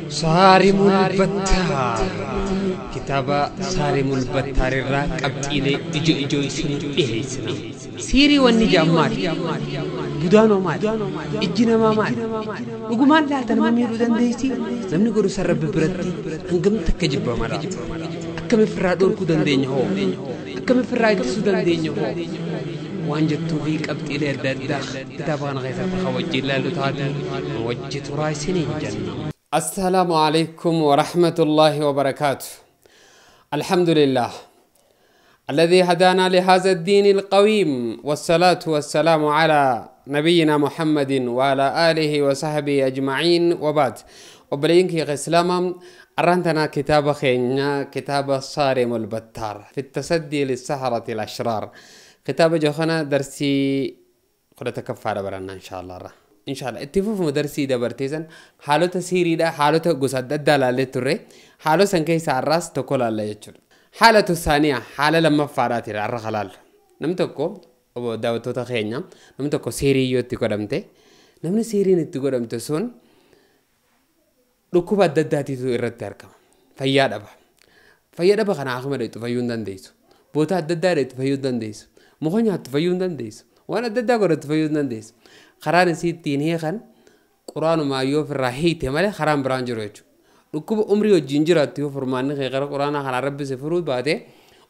صارم البتار كتابة صارم البتار الراك أبتيلي إجو يسون إهيسنا سيري والنجام مال بدانو مال إجنا ما مال وقمان لا تنميرو دنديسي نمني قرو سرب برتي هنقم تكجب مرات أكمي فرادور كو دندين هو أكمي فراد سو دندين هو وانجتو فيك أبتيلي الدردخ كتابان غيثة خوجي لالو تادي وجت رايسيني جنة. السلام عليكم ورحمة الله وبركاته. الحمد لله الذي هدانا لهذا الدين القويم والصلاة والسلام على نبينا محمد وعلى آله وصحبه أجمعين وبعد وبلينك يا إسلام أرنتنا كتاب خينا كتاب صارم البتار في التصدي للسحرة الأشرار كتاب جوخنا درسي قد تكفى برنا إن شاء الله إن شاء الله اتفوف مدرسي دبرتيزن حالو تسيري دا حالو تقصد الدلالة تري حالو سنكي سعراس تقول الله يجر حالة الثانية حالة لما فاراتي رأى خلال نمتكو أبو داوتو تخينيا نمتكو سيري يو تقدمتي نمن سيري نتقدمت سون ركوب الدداتي تو إرتاركم فياد أبا خنا أخمر يتفيون دان ديسو بوتا الددار يتفيون دان ديسو مخنيا يتفيون دان ديسو وانا الددار يتفيون دان ديسو خران سيتين هي خن قرآن ما يوفر راهيته ماله خران برانجرويتشو ركوب عمري وجنجرات يوفر ماني غير قرآن خنا ربي سفرود بعده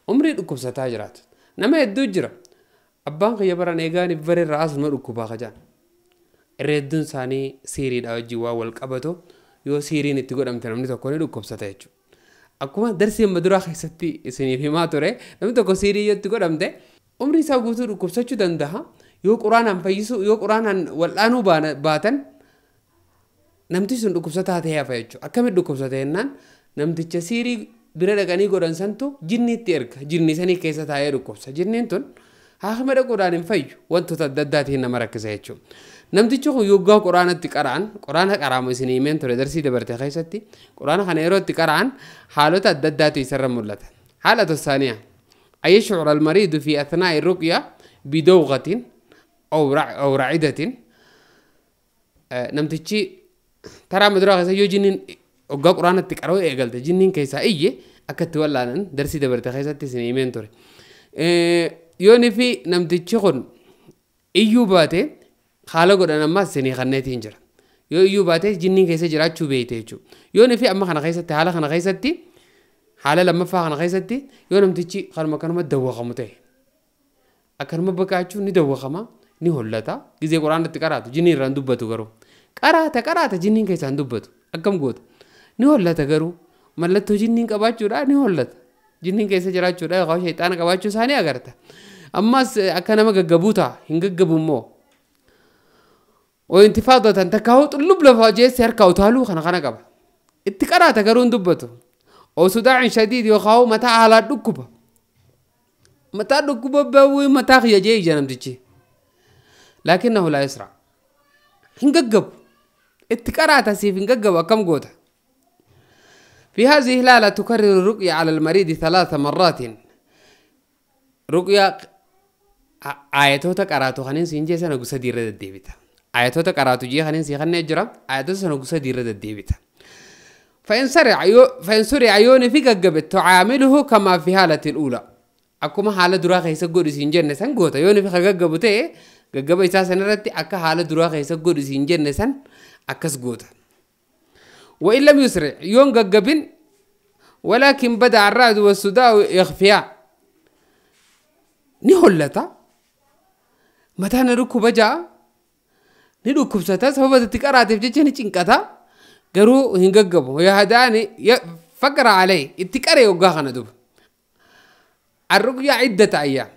عمري ركوب ستاجرات نما يدوجرا أبان خيبران إيجاني بفرر راس ما ركوبا خجان الردون ثاني سيري أوجوا والكابتو يو سيري نتقول أم تنامني تكوني ركوب ستاجو أكما درسي مدرا خيستي سني في ما ترى نم تكو سيري يتقول أم ده عمري ساقوتو ركوب ستاجو دندها يو قرآن أم فيسو يو قرآن والآنو باتن نمتيسون ركوبساتها تهيا فيجو أكمل ركوبساتها إنن نمتيجا سيري برا كاني قرآن سنتو جنني تيرك جنني سني كيسة تهيا ركوبسا جنني تون هاخمر قرآن فيجو وانتو تددات هنا مركز هيجو نمتيجو يوغا قرآن قرآن قرآن مسيني من ترى درسي دبرتي خيستي قرآن خنيرو تقرأن حالو تددات يسر ملتا حالة الثانية أيشعر المريض في أثناء الرقية بدوغة أو رعدة نمتشي ترى مدرسة يو جنين وقا قرآن تقرأ إيجالته جنين كيسا إيه أكتر ولا نن درسي دبرت خيسة تسني منتوري يوني في نمتشي خون إيو باته خالق قرآن ما سني خنّة تنجر يو إيو باته جنين كيسا جرات شو بيته يوني في أما خنا خيسة حالة خنا خيسة تي حالة لما فا خنا خيسة تي يو نمتشي خنا مكان ما دوا خمته أكرم بكاتشو ندوا خما نهولتا كذي قرآن تقرأت جنين راندو بتو كرو قرأت جنين كيس راندو بتو أكم قود نهولتا كرو ملتو جنين كباچو را نهولتا جنين كيس جراچو را غاو شيطان كباچو ثاني أغرتا أما أكنا ما جبوتا هنگ جبومو وانتفاضة تكاو طلب لفاجئ سير كاوتالو خنا كبا اتقرأت كرو ندبتو أو صداع شديد يخاو متى على دكوبا متى دكوبا بوي متى يجي جنم تجي لكنه لا يسرع هنججب اتقرأت سيف هنججب كم قوته في هذه الحالة تكرر الرقية على المريض 3 مرات رقية آياته تقرأته خنين سينجي سنقص ديرة الديبتا آياته تقرأته جي خنين سيخن نجرا آياته سنقص ديرة الديبتا فإن سرع عيوني في ججبت تعامله كما في حالة الأولى أكما حالة دراغ يسقط سينجي نسان قوته يوني في خججبته ججبه إساسا نرتي أكا حالة دراغ يسقط سينجي نسان أكس قوته وإن لم يسرع يون ججبين ولكن بدأ الرعد والصداع يخفيا نهولتا متى نركو بجا نركو بساتاس هو بدأ تكرات بجيجي نشينكتا قرو هنججبه ويهداني فقر عليه اتكاري وقاخنا دوب الرقية عدة أيام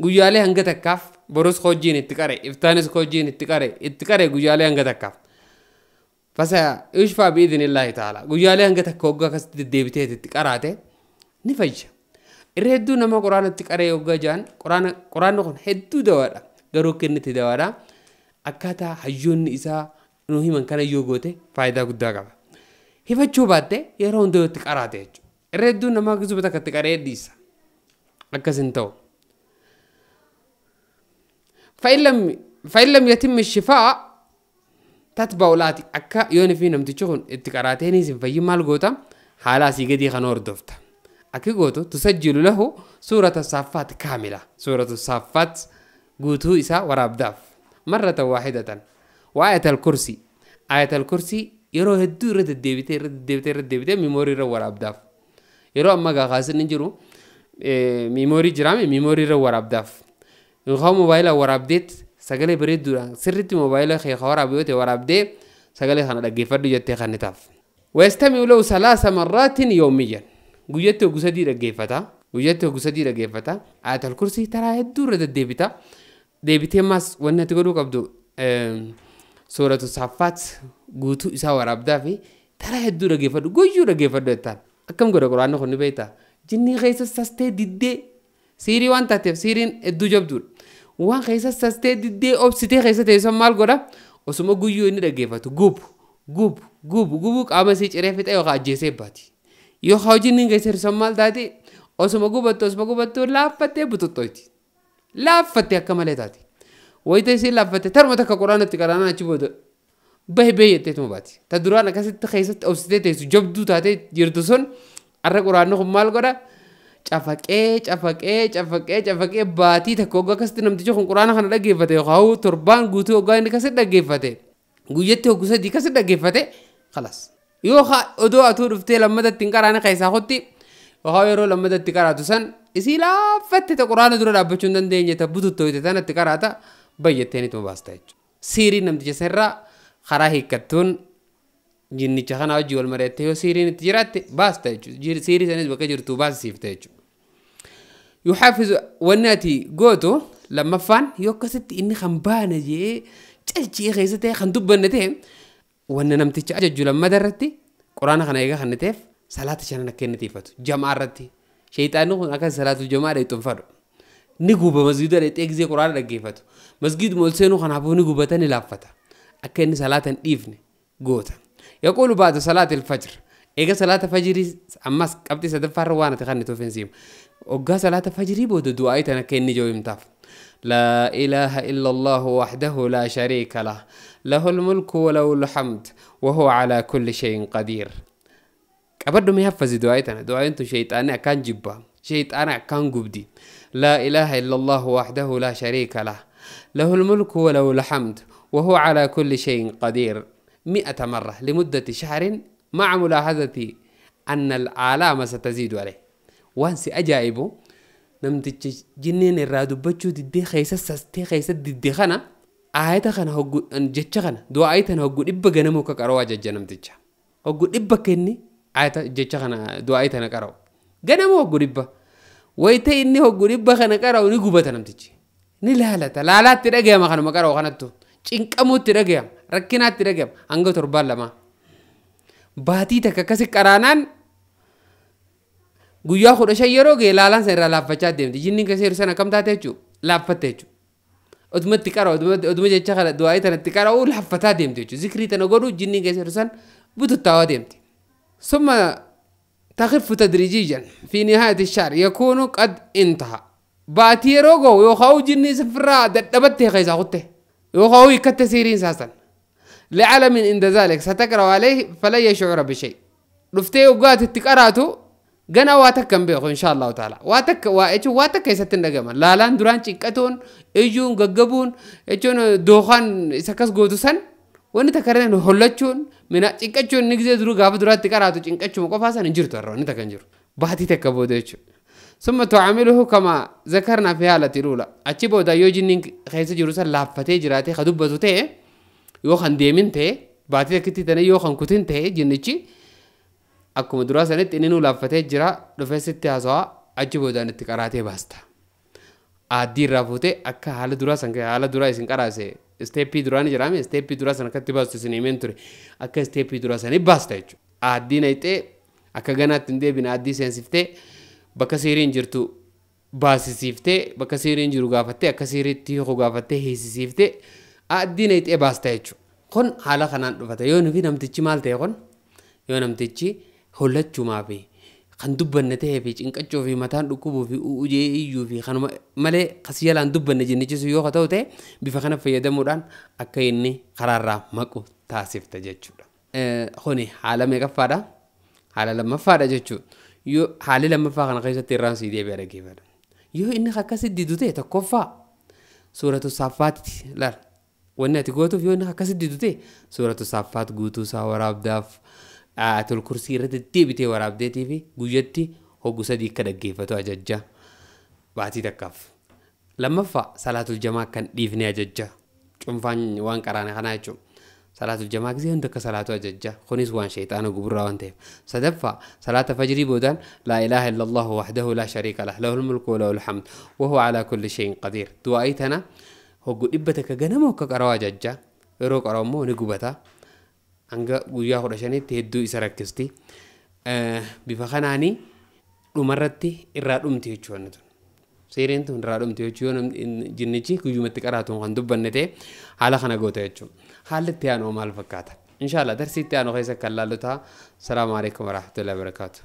قويا ليه هنجتك كاف بروس خوجين اتكاري افتانس خوجين اتكاري قويا ليه هنجتك كاف فسيشفى بإذن الله تعالى قويا ليه هنجتك كوغا كست الديبتات اتكاراته نفجأ الردو نما قرآن اتكاري وقا جان قرآن نخون هدو دوارا قرو كنت دوارا أكاتا حجون إسا نوهي من كان يوغوته فايدة قد قبا هفجو باته يرون دو اتكاراته الردو نما قزبتك اتكاري ديسا أكسنتو فإن لم يتم الشفاء tatba'ulaati akka yooni fi namtichi kun itti qaraateeni sin fayyi maal goota haala asii gadii kan hordofta akki gootu tusajjilu lahu suurata saaffaat kaamila suuratu saaffaat guutuu isaa waraabdaaf marratan waahidatan wa ayatal kursi ayatal kursi yeroo hedduu irra deddeebitee miimoorii irra waraabdaaf yeroo amma gaafaasin hin jiru miimoorii jiraame miimoorii irra waraabdaaf yookaan moobaayila waraabdeet sagalee bareedduudhaan sirriitti moobaayila keessa waraabdee waraabdee sagalee kana dhaggeeffadhu jettee kannitaaf. Weestami'u lahu salaasa marraatin yoomiyan guyyatti ogusadii dhaggeeffata ayatal kursii taraa hedduu irra deddeebita deebitee maas wanni ati godhuu qabdu suuratu saaffaat guutuu isaa waraabdaa fi taraa hedduu dhaggeeffadhu guyyuu dhaggeeffadhu jettaan akkam godha quraanni kun ni beektaa jinnii keessa sastee diddee siirii waan taateef siiriin hedduu jabduudha waan keessa sastee diddee obsitee keessa teessan maal godha osuma guyyuu inni dhaggeeffatu gubu qaama isii ciree fixee yookaan ajjeesee baati yookaan jinniin keessa hirsan maal taate osuma gubattu laaffattee bututtooti laaffattee akka malee taate wayita isiin laaffattee tarma takka quraanatti qaraanaa achi booda bahee jetteetuma baati ta duraan akkasitti keessatti obsitee teessu jabduu taatee jirtu sun arra quraanni kun maal godha cafaqee baatii takka hoggaa akkasitti namtichi kun quraana kana dhaggeeffate yookaan torbaan guutuu hoggaa inni akkasitti dhaggeeffate guyyatti hoggu sadii akkasitti dhaggeeffate khalas yookaan odoo atuu dhuftee lammadatti hin qaraane keessaa kotti yookaan yeroo lammadatti qaraatu san isii laaffatte ta quraana dura dhaabbachuu hin dandeenye ta bututtoyte tanatti qaraata bayyatteeniituma baasta jechuudha siiriin namticha sirraa karaa hiikkattuun jinnicha kana wajji wal mari'attee yoo siiriin itti jiraatte baasta jechuudha siirii sanis bakka jirtu baasisiifte jechuudha yuhaafizu wanni ati gootu lammaffaan yoo akkasitti inni kan baana jee calchii keessa ta'e kan dubbanne ta'e wanni namticha ajajju lammada irratti quraana kana eega kanniteef salaata shanan akka inni tiifatu jamaa irratti sheeyxaanni kun akka salaatul jamaa dheexxunfadhu ni guba masgiida dheexxee gisee quraana dhaggeeffatu masgiiduma ol seenuu kanaafuu ni gubata ni laaffata akka inni salaatan dhiifne goota يقول بعد صلاة الفجر إيجا صلاة فجر أماس قبل سدفار وانا تخني توفنسيم وقا صلاة فجر بود دعايتنا كأني جو يمتاف لا إله إلا الله وحده لا شريك له له الملك وله الحمد وهو على كل شيء قدير أبدا ما يحفظ دعايتنا شيطان كان جبا شيطان كان قبدي لا إله إلا الله وحده لا شريك له له الملك وله الحمد وهو على كل شيء قدير 100 مرة لمدة شهر مع ملاحظة أن العلامة ستزيد عليه وانسي أجائبه نمت جنين الرادو بچو دي خيسة سستي خيسة دي خنا آيتا خنا هقو جتش خنا دعايتا هقو إبا غنمو كاكاروا ججا نمتجا هقو إبا كني آيتا جتش خنا دعايتا نكاروا غنمو هقو إبا ويتا إني هقو إبا خنا كاروا نقوبتا نمتجي نلالتا لالات ترقيا ما خنا مكاروا خناتو cinqamuutti dhagayam rakkinaatti dhagayam hanga torbaan lama baatii takka akkasi qaraanaan guyyaa 15 yeroo gee laalaan san irraa laaffachaa deemti jinniin keessa yeroo san akkam taate jechuudha laaffatte jechuudha odumatti qara oduma jecha kana du'aa itti qara laaffataa deemti jechuudha zikrii tana godhu jinniin keessa yeroo san bututtaawaa deemti summa تخف تدريجيا في نهاية الشهر يكون قد انتهى باتي يروغو يوخاو جني سفرا دبته خيزا خطه يوخاو يكتسيرين ساسا لعلم عند ذلك ستقرأ عليه فلا يشعر بشيء رفتي وقات التقراتو غنا واتكم بيخو إن شاء الله تعالى واتك يستن دقما لالان دران چنقتون ايجون غغبون ايجون دوخان سكس غودسن وني تكرن هولچون من چنقچون نگزي درو غاف درات تقراتو چنقچو مقفاسن انجرتو رو ني تكنجر باتي تكبودچو ثم تعامله كما ذكرنا في حالة الأولى أتشبه دا يوجين خيس جروسا لافتة جراتي خدوبة تي يوخن ديمين تي باتي كتي تاني يوخن كتين تي جنيتشي أكو مدرسة نت إنه لافتة جرا رفيسة تيازوا أتشبه دا نتكراتي باستا عادي رافوتي أكا حالة دراسة حالة دراسة إنكاراسة ستيبي دراني جرامي ستيبي دراسة نكتي باستا سنيمين توري أكا ستيبي دراسة نباستا يجو عادي نايتي أكا غانا تندي بين عادي سنسفتي bakka seeriin jirtu baasisiiftee bakka seeriin jiru gaafattee akka seeriitti yoo gaafattee heesisiiftee addina itti baasta jechuudha. Kun haala kanaan dhufata yoo nufi namtichi maal ta'e kun yoo namtichi hollachuumaa fi kan dubbanne ta'ee fi cinqachuu fi mataan dhukkubuu fi ujee iyyuu fi kanuma malee qasiyalaan dubbanne jennichisu yoo ta'u ta'e bifa kana fayyadamuudhaan akka inni karaarraa maqu taasifta jechuudha. Kuni haala meeqaffaadha? Haala lammaffaadha jechuudha. Yoo haali lammaffaa kana keessatti irraan sii deebi'ee dhaggeeffadha. Yoo inni akkasitti didu ta'e tokkoffaa suuratu saaffaatti laal. Wanni ati gootuuf yoo inni akkasitti didu ta'e suuratu saaffaat guutuu isaa waraabdaaf aayatul kursii irratti deebitee waraabdeetii fi guyyatti hoggu sadii akka dhaggeeffatu ajajja. Baatii takkaaf. Lammaffaa salaatul jamaa kan dhiifnee ajajja. Cunfaan waan qaraane kanaa jechuudha. Salaatul jamaa gisee hundi akka salaatu ajajja. Kunis waan shayxaana guburraa waan ta'eef. Sadaffaa salaata fajrii boodaan laa ilaaha illallah wahdahu laa shariika lah lahul mulku wa lahul hamd wa huwa alaa kulli shay'in qadiir. Du'aa'ii tana hoggu dhibba takka ganama akka qara'u ajajja. Yeroo qara'u immoo ni gubata. Hanga guyyaa 15tti hedduu isa rakkisti. Bifa kanaanii dhumarratti irraa dhumti jechuudha. Seereen tun irraa dhumti jechuudha. Jinnichi guyyumatti qaraatuun kan dubbanne ta'e haala kana goota jechuudha. Haalli itti aanu maal fakkaata? Inshallah darsiitti aanu keessa kan laallu ta'a. Salaamu alaikum warahmatullahi wabarakatuh.